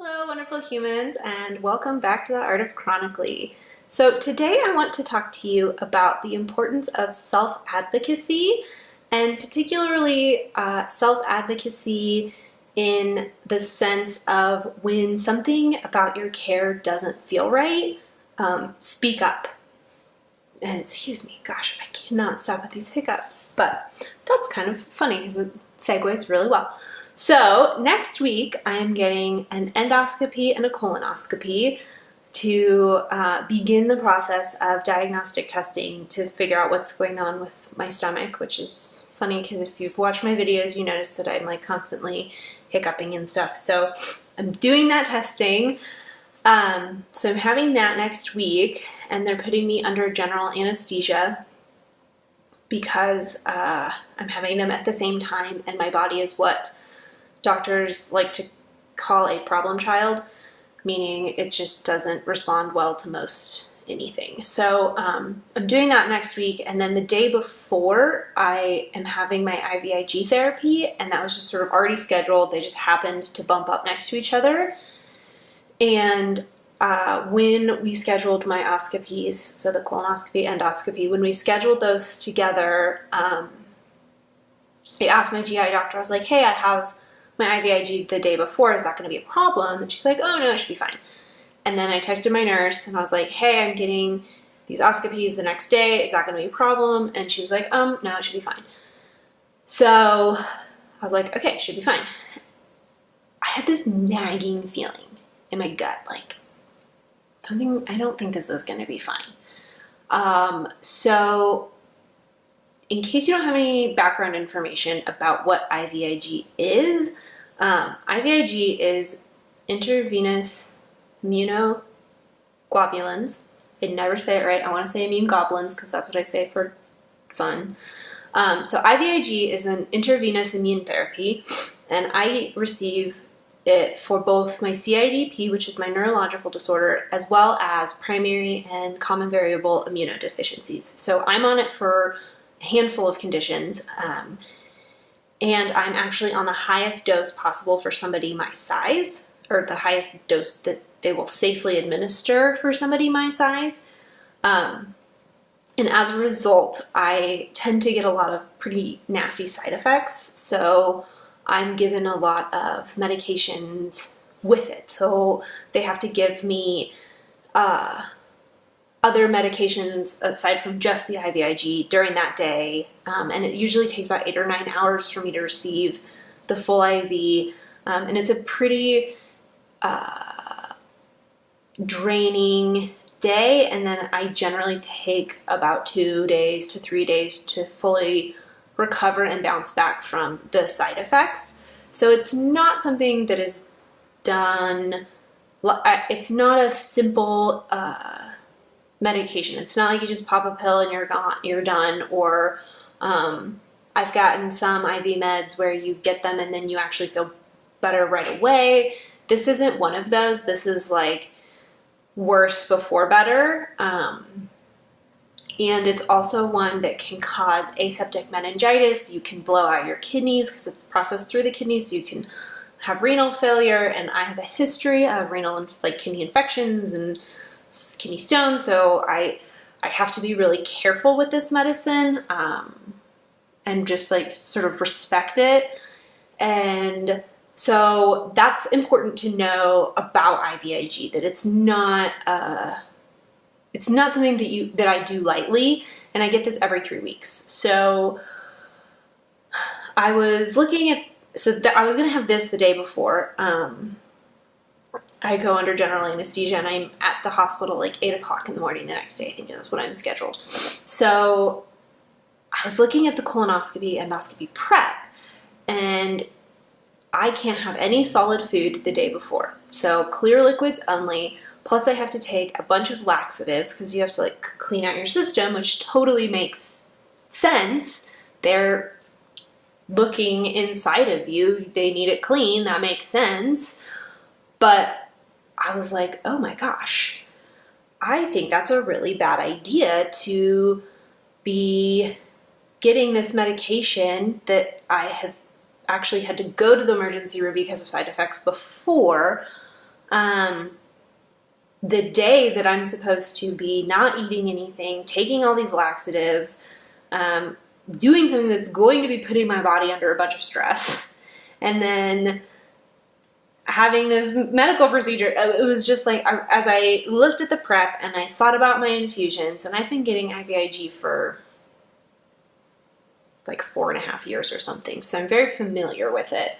Hello, wonderful humans, and welcome back to the Art of Chronically. So, today I want to talk to you about the importance of self advocacy, and particularly self advocacy in the sense of when something about your care doesn't feel right, speak up. And excuse me, gosh, I cannot stop with these hiccups, but that's kind of funny because it segues really well. So next week, I am getting an endoscopy and a colonoscopy to begin the process of diagnostic testing to figure out what's going on with my stomach, which is funny because if you've watched my videos, you notice that I'm like constantly hiccuping and stuff. So I'm doing that testing. So I'm having that next week, and they're putting me under general anesthesia because I'm having them at the same time, and my body is what doctors like to call a problem child, meaning it just doesn't respond well to most anything. So I'm doing that next week, and then the day before I am having my IVIG therapy, and that was just sort of already scheduled. They just happened to bump up next to each other. And when we scheduled my oscopies, so the colonoscopy, endoscopy, when we scheduled those together, I asked my GI doctor, I was like, hey, I have my IVIG the day before, is that going to be a problem? And she's like, oh no, it should be fine. And then I texted my nurse and I was like, hey, I'm getting these oscopies the next day, is that going to be a problem? And she was like, no, it should be fine. So I was like, okay, it should be fine. I had this nagging feeling in my gut, like something, I don't think this is going to be fine. So in case you don't have any background information about what IVIG is, IVIG is intravenous immunoglobulins. I never say it right. I want to say immune goblins because that's what I say for fun. So IVIG is an intravenous immune therapy, and I receive it for both my CIDP, which is my neurological disorder, as well as primary and common variable immunodeficiencies. So I'm on it for a handful of conditions, and I'm actually on the highest dose possible for somebody my size, or the highest dose that they will safely administer for somebody my size. And as a result, I tend to get a lot of pretty nasty side effects. So I'm given a lot of medications with it. So they have to give me other medications aside from just the IVIG during that day. And it usually takes about 8 or 9 hours for me to receive the full IV. And it's a pretty draining day. And then I generally take about 2 days to 3 days to fully recover and bounce back from the side effects. So it's not something that is done, it's not a simple medication. It's not like you just pop a pill and you're done, or I've gotten some IV meds where you get them and then you actually feel better right away. This isn't one of those. This is like worse before better. And it's also one that can cause aseptic meningitis. You can blow out your kidneys because it's processed through the kidneys. So you can have renal failure, and I have a history of renal, like kidney infections and kidney stones. So I have to be really careful with this medicine, and just like sort of respect it. And so that's important to know about IVIG, that it's not something that I do lightly, and I get this every 3 weeks. So I was looking at, I was going to have this the day before. I go under general anesthesia, and I'm at the hospital like 8 o'clock in the morning the next day. I think that's when I'm scheduled. So I was looking at the colonoscopy, endoscopy prep, and I can't have any solid food the day before. So clear liquids only. Plus I have to take a bunch of laxatives because you have to like clean out your system, which totally makes sense. They're looking inside of you. They need it clean. That makes sense. But I was like, oh my gosh, I think that's a really bad idea to be getting this medication that I have actually had to go to the emergency room because of side effects before, The day that I'm supposed to be not eating anything, taking all these laxatives, doing something that's going to be putting my body under a bunch of stress, and then having this medical procedure, it was just like, as I looked at the prep and I thought about my infusions, and I've been getting IVIG for like 4.5 years or something, so I'm very familiar with it.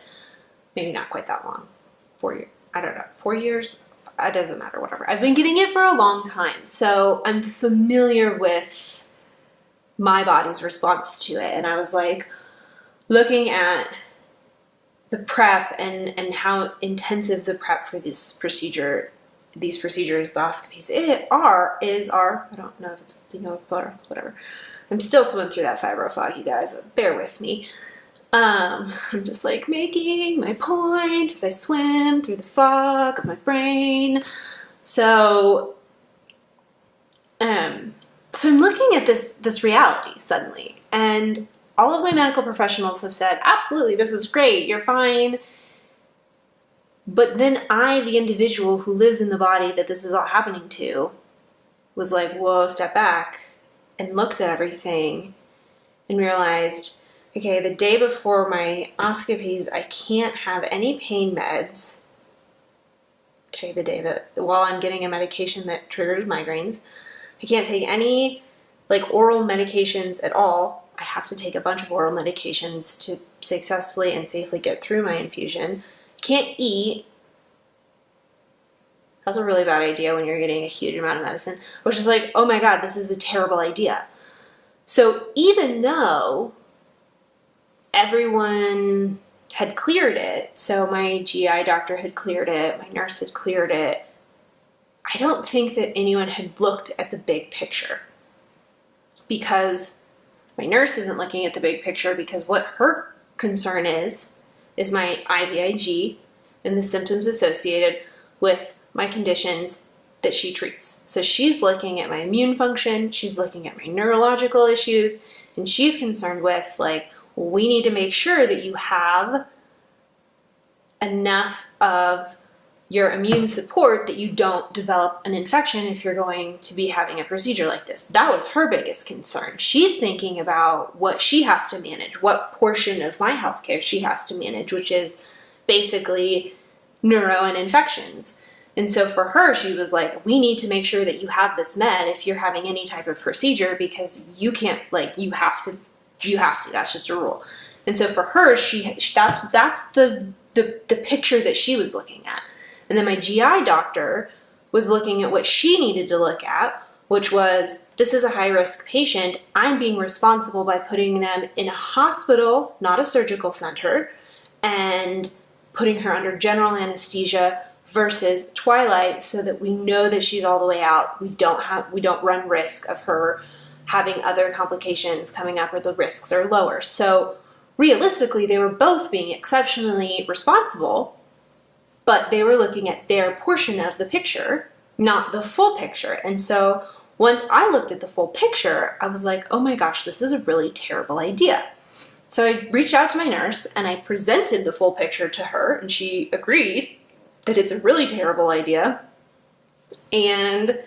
Maybe not quite that long. 4 years, I don't know, 4 years? It doesn't matter, whatever. I've been getting it for a long time, so I'm familiar with my body's response to it. And I was like looking at the prep and how intensive the prep for these procedures, the oscopies are. I don't know if it's, or whatever. I'm still swimming through that fibro fog, you guys. Bear with me. I'm just like making my point as I swim through the fog of my brain. So I'm looking at this reality suddenly, and all of my medical professionals have said, absolutely, this is great, you're fine. But then I, the individual who lives in the body that this is all happening to, was like, whoa, step back, and looked at everything and realized, okay, the day before my oscopies, I can't have any pain meds. Okay, the day that, while I'm getting a medication that triggers migraines, I can't take any like oral medications at all. I have to take a bunch of oral medications to successfully and safely get through my infusion. Can't eat. That's a really bad idea when you're getting a huge amount of medicine. I was just like, oh my God, this is a terrible idea. So even though everyone had cleared it, so my GI doctor had cleared it, my nurse had cleared it, I don't think that anyone had looked at the big picture, because my nurse isn't looking at the big picture, because what her concern is my IVIG and the symptoms associated with my conditions that she treats. So she's looking at my immune function, she's looking at my neurological issues, and she's concerned with like, we need to make sure that you have enough of your immune support that you don't develop an infection if you're going to be having a procedure like this. That was her biggest concern. She's thinking about what she has to manage, what portion of my healthcare she has to manage, which is basically neuro and infections. And so for her, she was like, we need to make sure that you have this med if you're having any type of procedure, because you can't, like, you have to, that's just a rule. And so for her, that's the picture that she was looking at. And then my GI doctor was looking at what she needed to look at, which was, this is a high-risk patient. I'm being responsible by putting them in a hospital, not a surgical center, and putting her under general anesthesia versus twilight, so that we know that she's all the way out. We don't run risk of her having other complications coming up, or the risks are lower. So realistically, they were both being exceptionally responsible, but they were looking at their portion of the picture, not the full picture. And so once I looked at the full picture, I was like, oh my gosh, this is a really terrible idea. So I reached out to my nurse and I presented the full picture to her, and she agreed that it's a really terrible idea. And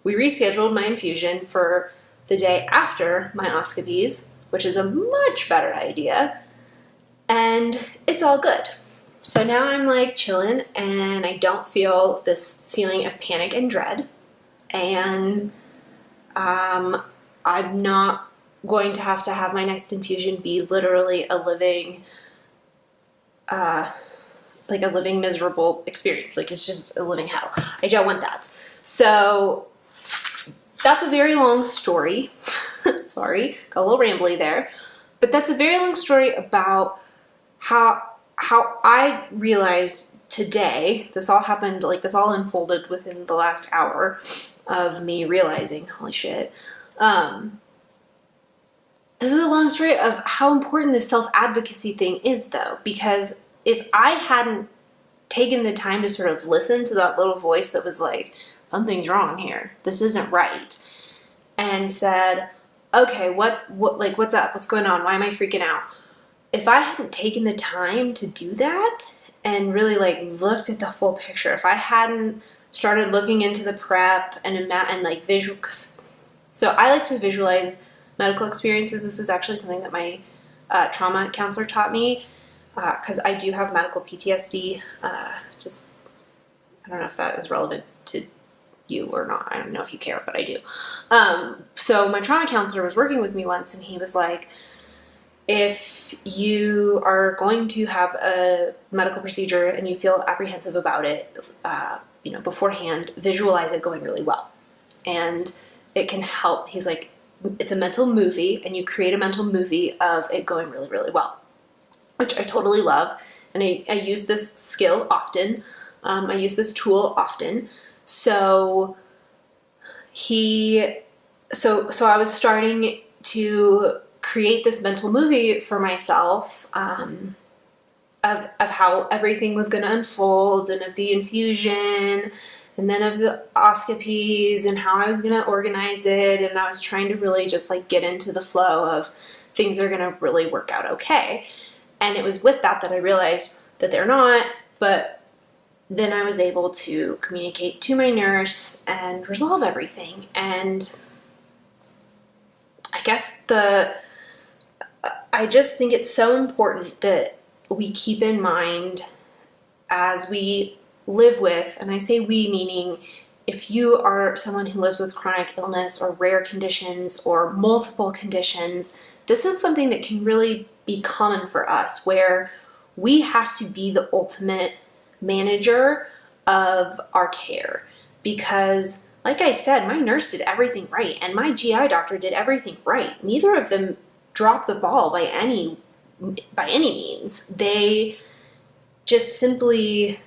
we rescheduled my infusion for the day after my oscopies, which is a much better idea. And it's all good. So now I'm like chilling, and I don't feel this feeling of panic and dread. And I'm not going to have my next infusion be literally a living, miserable experience. Like, it's just a living hell. I don't want that. So that's a very long story. Sorry, got a little rambly there. But that's a very long story about how I realized today, this all happened, like this all unfolded within the last hour of me realizing, holy shit. This is a long story of how important this self-advocacy thing is, though, because if I hadn't taken the time to sort of listen to that little voice that was like, something's wrong here, this isn't right, and said, okay, what's up? What's going on? Why am I freaking out? If I hadn't taken the time to do that and really like looked at the full picture. If I hadn't started looking into the prep and like visual, so I like to visualize medical experiences. This is actually something that my trauma counselor taught me, because I do have medical PTSD. Just, I don't know if that is relevant to you or not. I don't know if you care, but I do. So my trauma counselor was working with me once, and he was like, if you are going to have a medical procedure and you feel apprehensive about it, beforehand, visualize it going really well. And it can help. He's like, it's a mental movie, and you create a mental movie of it going really, really well, which I totally love. And I use this skill often. I use this tool often. So I was starting to create this mental movie for myself, of how everything was going to unfold, and of the infusion, and then of the oscopies, and how I was going to organize it. And I was trying to really just like get into the flow of things are going to really work out okay. And it was with that I realized that they're not, but then I was able to communicate to my nurse and resolve everything. And I guess I just think it's so important that we keep in mind as we live with, and I say we meaning if you are someone who lives with chronic illness or rare conditions or multiple conditions, this is something that can really be common for us, where we have to be the ultimate manager of our care. Because like I said, my nurse did everything right, and my GI doctor did everything right. Neither of them dropped the ball by any means. They just simply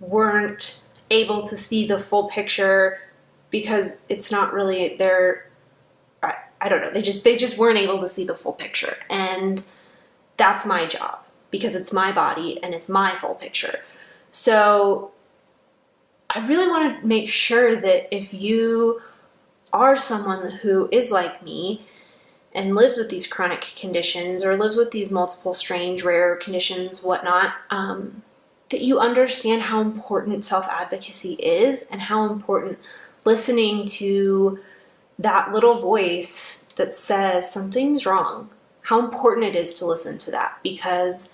weren't able to see the full picture because it's not really I don't know. They just weren't able to see the full picture. And that's my job, because it's my body and it's my full picture. So I really want to make sure that if you are someone who is like me and lives with these chronic conditions or lives with these multiple strange, rare conditions, whatnot, that you understand how important self-advocacy is, and how important listening to that little voice that says something's wrong, how important it is to listen to that. Because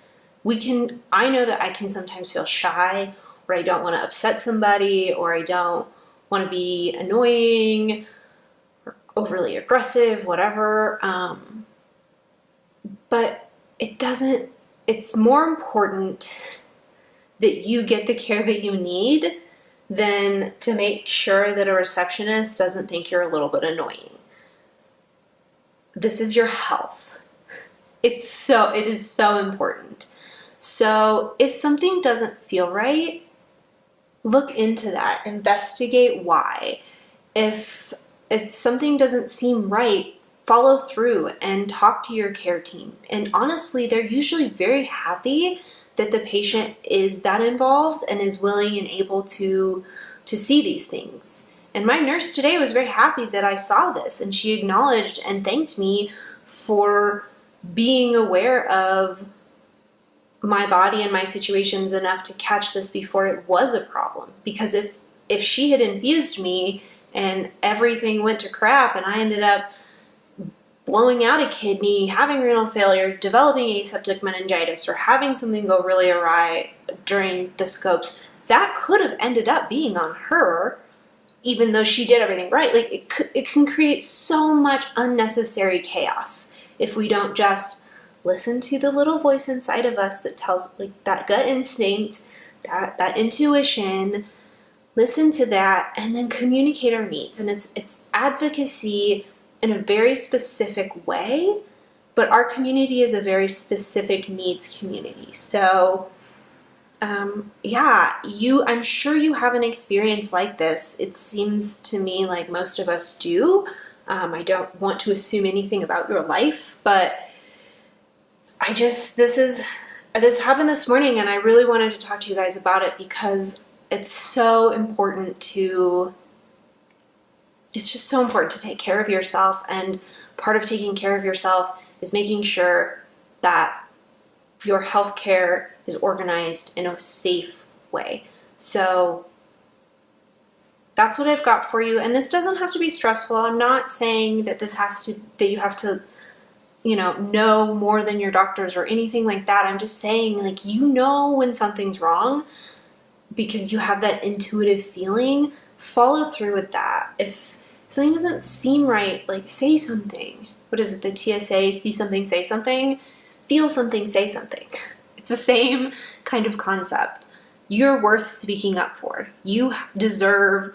I know that I can sometimes feel shy, or I don't want to upset somebody, or I don't want to be annoying or overly aggressive, whatever. But it's more important that you get the care that you need than to make sure that a receptionist doesn't think you're a little bit annoying. This is your health. It is so important. So if something doesn't feel right, look into that, investigate why. If something doesn't seem right, follow through and talk to your care team. And honestly, they're usually very happy that the patient is that involved and is willing and able to see these things. And my nurse today was very happy that I saw this, and she acknowledged and thanked me for being aware of my body and my situations enough to catch this before it was a problem. Because if she had infused me and everything went to crap and I ended up blowing out a kidney, having renal failure, developing aseptic meningitis, or having something go really awry during the scopes, that could have ended up being on her, even though she did everything right. Like it can create so much unnecessary chaos if we don't just listen to the little voice inside of us that tells, like, that gut instinct, that intuition. Listen to that and then communicate our needs. And it's advocacy in a very specific way, but our community is a very specific needs community. So I'm sure you have an experience like this. It seems to me like most of us do. I don't want to assume anything about your life, but this happened this morning, and I really wanted to talk to you guys about it because it's so important it's just so important to take care of yourself. And part of taking care of yourself is making sure that your healthcare is organized in a safe way. So that's what I've got for you. And this doesn't have to be stressful. I'm not saying that that you have to, know more than your doctors or anything like that. I'm just saying, like, when something's wrong because you have that intuitive feeling. Follow through with that. If something doesn't seem right, like, say something. What is it, the TSA? See something, say something. Feel something, say something. It's the same kind of concept. You're worth speaking up for. You deserve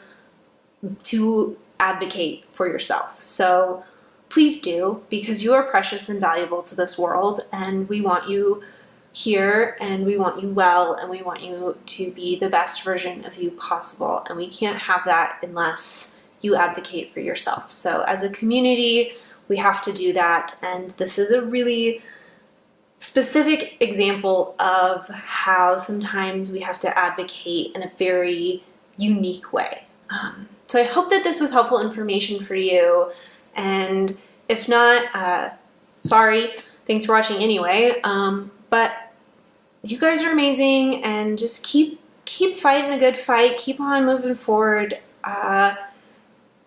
to advocate for yourself. So please do, because you are precious and valuable to this world, and we want you here, and we want you well, and we want you to be the best version of you possible. And we can't have that unless you advocate for yourself. So as a community, we have to do that. And this is a really specific example of how sometimes we have to advocate in a very unique way. So I hope that this was helpful information for you. And if not, sorry, thanks for watching anyway. But you guys are amazing, and just keep fighting the good fight. Keep on moving forward.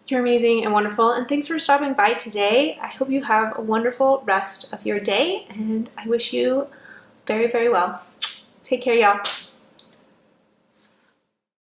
You're amazing and wonderful, and thanks for stopping by today. I hope you have a wonderful rest of your day, and I wish you very, very well. Take care, y'all.